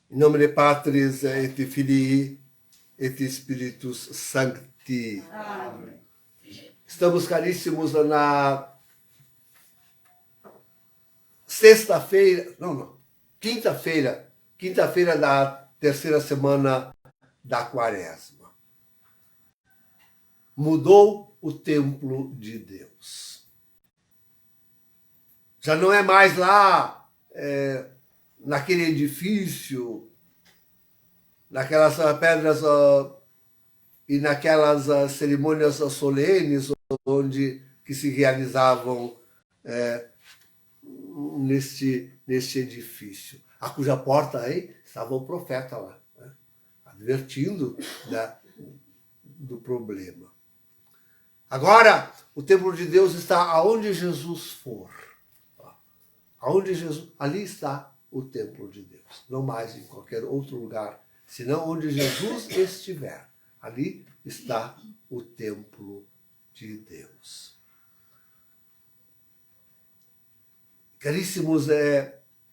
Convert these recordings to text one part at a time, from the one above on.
In nomine Patris et Filii et Spiritus Sancti. Amém. Estamos, caríssimos, na sexta-feira, não, quinta-feira da terceira semana da Quaresma. Mudou o templo de Deus. Já não é mais lá, naquele edifício, naquelas pedras e naquelas cerimônias solenes que se realizavam neste edifício, a cuja porta aí estava o profeta lá, né, advertindo do problema. Agora, o templo de Deus está aonde Jesus for. Aonde Jesus, ali está o templo de Deus. Não mais em qualquer outro lugar, senão onde Jesus estiver. Ali está o templo de Deus. Caríssimos,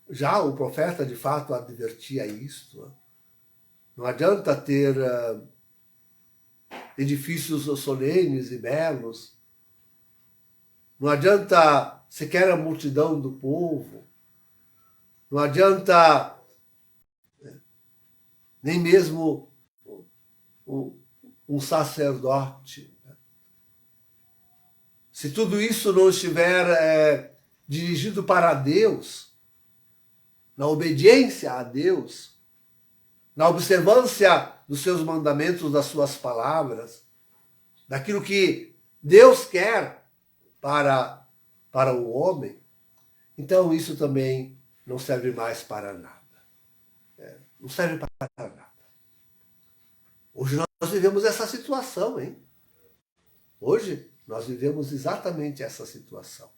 já o profeta de fato advertia isto. Não adianta ter edifícios solenes e belos. Não adianta sequer a multidão do povo. Não adianta nem mesmo um sacerdote. Se tudo isso não estiver dirigido para Deus, na obediência a Deus, na observância dos seus mandamentos, das suas palavras, daquilo que Deus quer para o homem, então isso também não serve mais para nada. Não serve para nada. Hoje nós vivemos essa situação, hein? Hoje nós vivemos exatamente essa situação.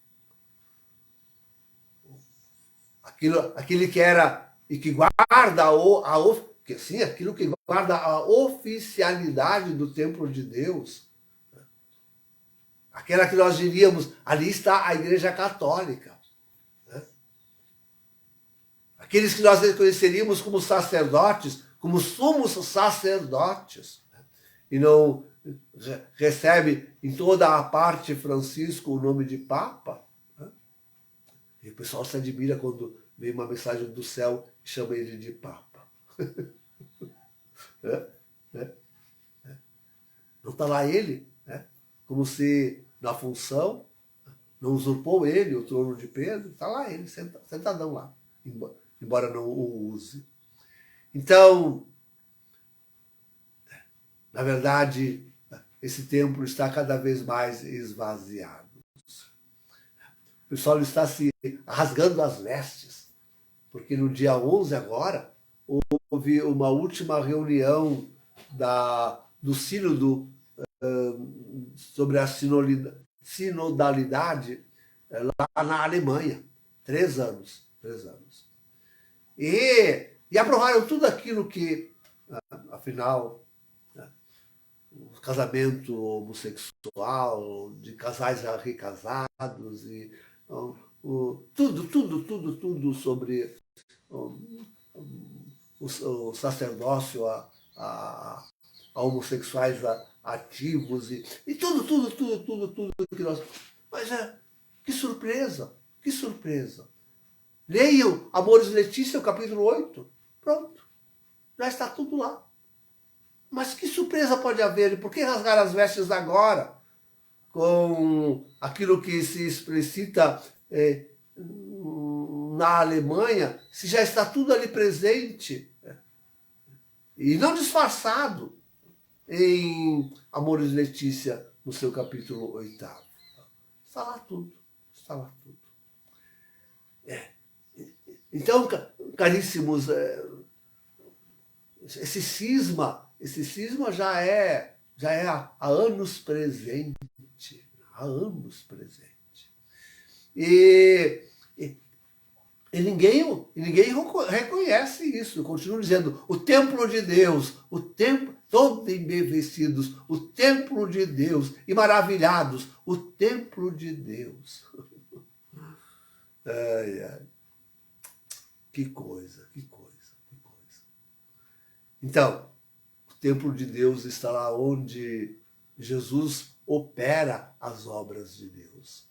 Aquele que era e que guarda aquilo que guarda a oficialidade do templo de Deus, aquela que nós diríamos, ali está a Igreja Católica. Aqueles que nós reconheceríamos como sacerdotes, como sumos sacerdotes, e não recebe em toda a parte Francisco o nome de Papa. E o pessoal se admira quando vem uma mensagem do céu e chama ele de Papa. Não está lá ele, como se na função não usurpou ele o trono de Pedro, está lá ele, sentadão lá, embora não o use. Então, na verdade, esse templo está cada vez mais esvaziado. O pessoal está se rasgando as vestes, porque no dia 11 agora houve uma última reunião do sínodo sobre a sinodalidade lá na Alemanha. 3 anos. E aprovaram tudo aquilo que, afinal, o casamento homossexual, de casais recasados, e tudo sobre o sacerdócio a homossexuais ativos e tudo que nós... Mas que surpresa! Leiam Amores Letícia, o capítulo 8. Pronto. Já está tudo lá. Mas que surpresa pode haver? E por que rasgar as vestes agora? Com aquilo que se explicita na Alemanha, se já está tudo ali presente. E não disfarçado em Amores Letícia, no seu capítulo 8. Está lá tudo. Então, caríssimos, esse cisma já é há anos presente. E ninguém reconhece isso. Eu continuo dizendo, o templo de Deus, todos embevecidos, o templo de Deus, e maravilhados, o templo de Deus. Ai. Que coisa. Então, o templo de Deus está lá onde Jesus opera as obras de Deus.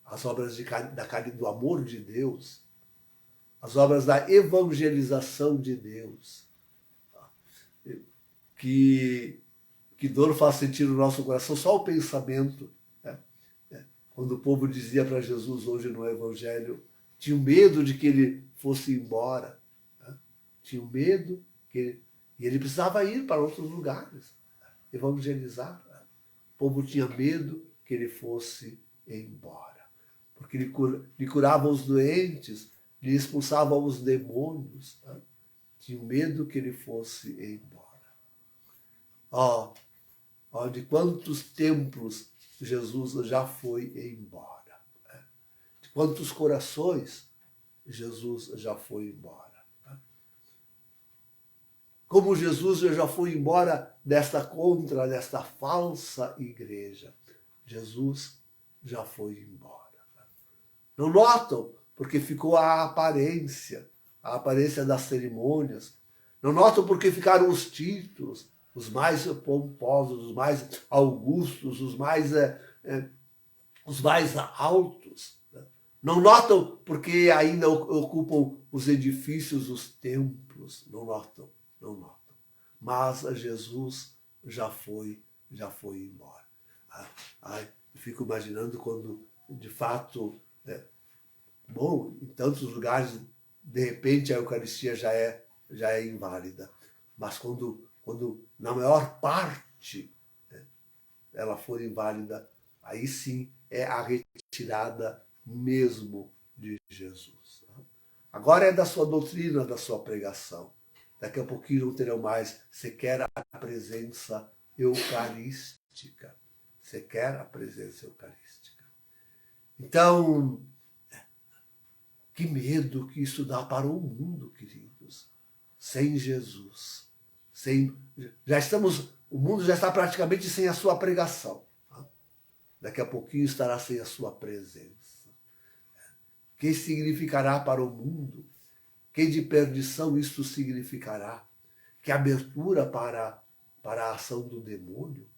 As obras do amor de Deus, as obras da evangelização de Deus. Que dor faz sentir no nosso coração só o pensamento. Né? Quando o povo dizia para Jesus hoje no Evangelho, tinha medo de que ele fosse embora. Né? Tinha medo e ele precisava ir para outros lugares, evangelizar. Né? O povo tinha medo que ele fosse embora. Porque lhe curava os doentes, lhe expulsava os demônios. Né? Tinha medo que ele fosse embora. De quantos templos Jesus já foi embora. Né? De quantos corações Jesus já foi embora. Né? Como Jesus já foi embora desta falsa igreja. Jesus já foi embora. Não notam? Porque ficou a aparência das cerimônias. Não notam porque ficaram os títulos, os mais pomposos, os mais augustos, os mais altos. Não notam porque ainda ocupam os edifícios, os templos. Não notam. Mas Jesus já foi embora. Eu fico imaginando quando, de fato, em tantos lugares, de repente a Eucaristia já é inválida. Mas quando na maior parte ela for inválida, aí sim é a retirada mesmo de Jesus. Agora é da sua doutrina, da sua pregação. Daqui a pouquinho não terão mais sequer a presença eucarística. Sequer a presença eucarística. Então, que medo que isso dá para o mundo, queridos. Sem Jesus. O mundo já está praticamente sem a sua pregação. Daqui a pouquinho estará sem a sua presença. Que significará para o mundo? Que de perdição isso significará? Que abertura para a ação do demônio?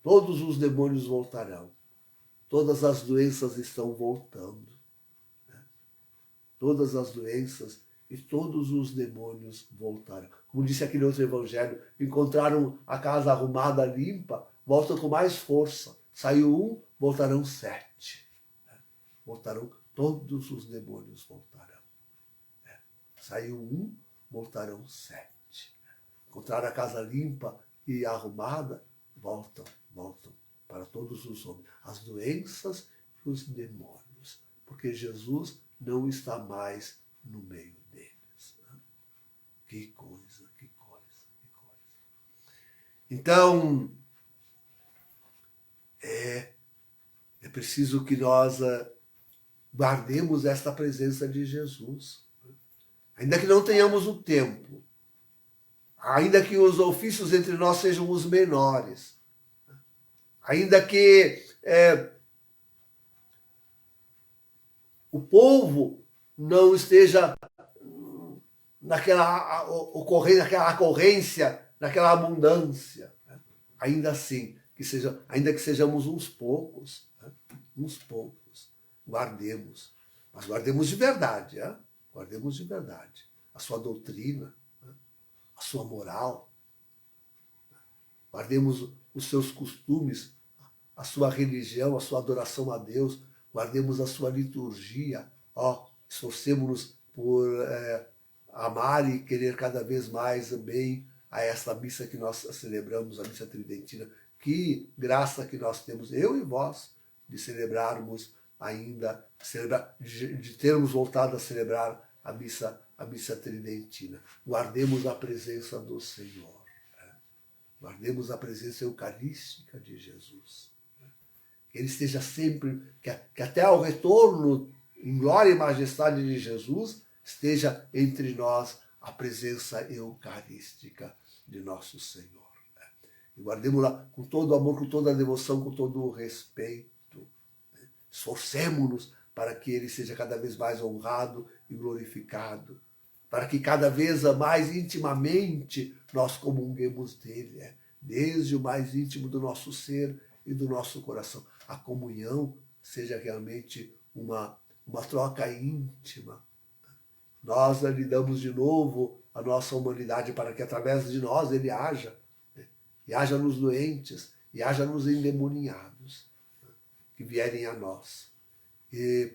Todos os demônios voltarão. Todas as doenças estão voltando. Todas as doenças e todos os demônios voltaram. Como disse aquele outro evangelho, encontraram a casa arrumada, limpa, voltam com mais força. Saiu um, voltarão 7. Voltarão, todos os demônios voltarão. Saiu um, voltarão 7. Encontraram a casa limpa e arrumada, voltam para todos os homens. As doenças e os demônios. Porque Jesus não está mais no meio deles. Que coisa, que coisa, que coisa. Então, é preciso que nós guardemos esta presença de Jesus. Ainda que não tenhamos o tempo, ainda que os ofícios entre nós sejam os menores, ainda que o povo não esteja naquela ocorrência, naquela abundância. Ainda assim, ainda que sejamos uns poucos, guardemos. Mas guardemos de verdade, guardemos de verdade. A sua doutrina, a sua moral. Guardemos os seus costumes, a sua religião, a sua adoração a Deus. Guardemos a sua liturgia, esforcemos-nos por amar e querer cada vez mais bem a essa missa que nós celebramos, a missa tridentina. Que graça que nós temos, eu e vós, de celebrarmos ainda, de termos voltado a celebrar a missa tridentina. Guardemos a presença do Senhor. Guardemos a presença eucarística de Jesus. Que ele esteja sempre, que até ao retorno em glória e majestade de Jesus, esteja entre nós a presença eucarística de nosso Senhor. E guardemos-la com todo o amor, com toda a devoção, com todo o respeito. Esforcemo-nos para que ele seja cada vez mais honrado e glorificado, para que cada vez mais intimamente nós comunguemos dele, desde o mais íntimo do nosso ser e do nosso coração. A comunhão seja realmente uma troca íntima. Nós lhe damos de novo a nossa humanidade para que através de nós ele haja, e haja nos doentes, e haja nos endemoniados, que vierem a nós. E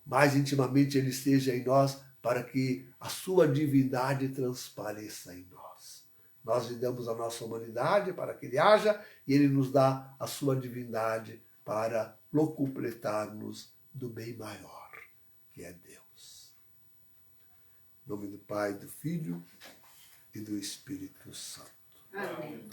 mais intimamente ele esteja em nós para que a sua divindade transpareça em nós. Nós lhe damos a nossa humanidade para que ele haja e ele nos dá a sua divindade para locupletar-nos do bem maior, que é Deus. Em nome do Pai, do Filho e do Espírito Santo. Amém.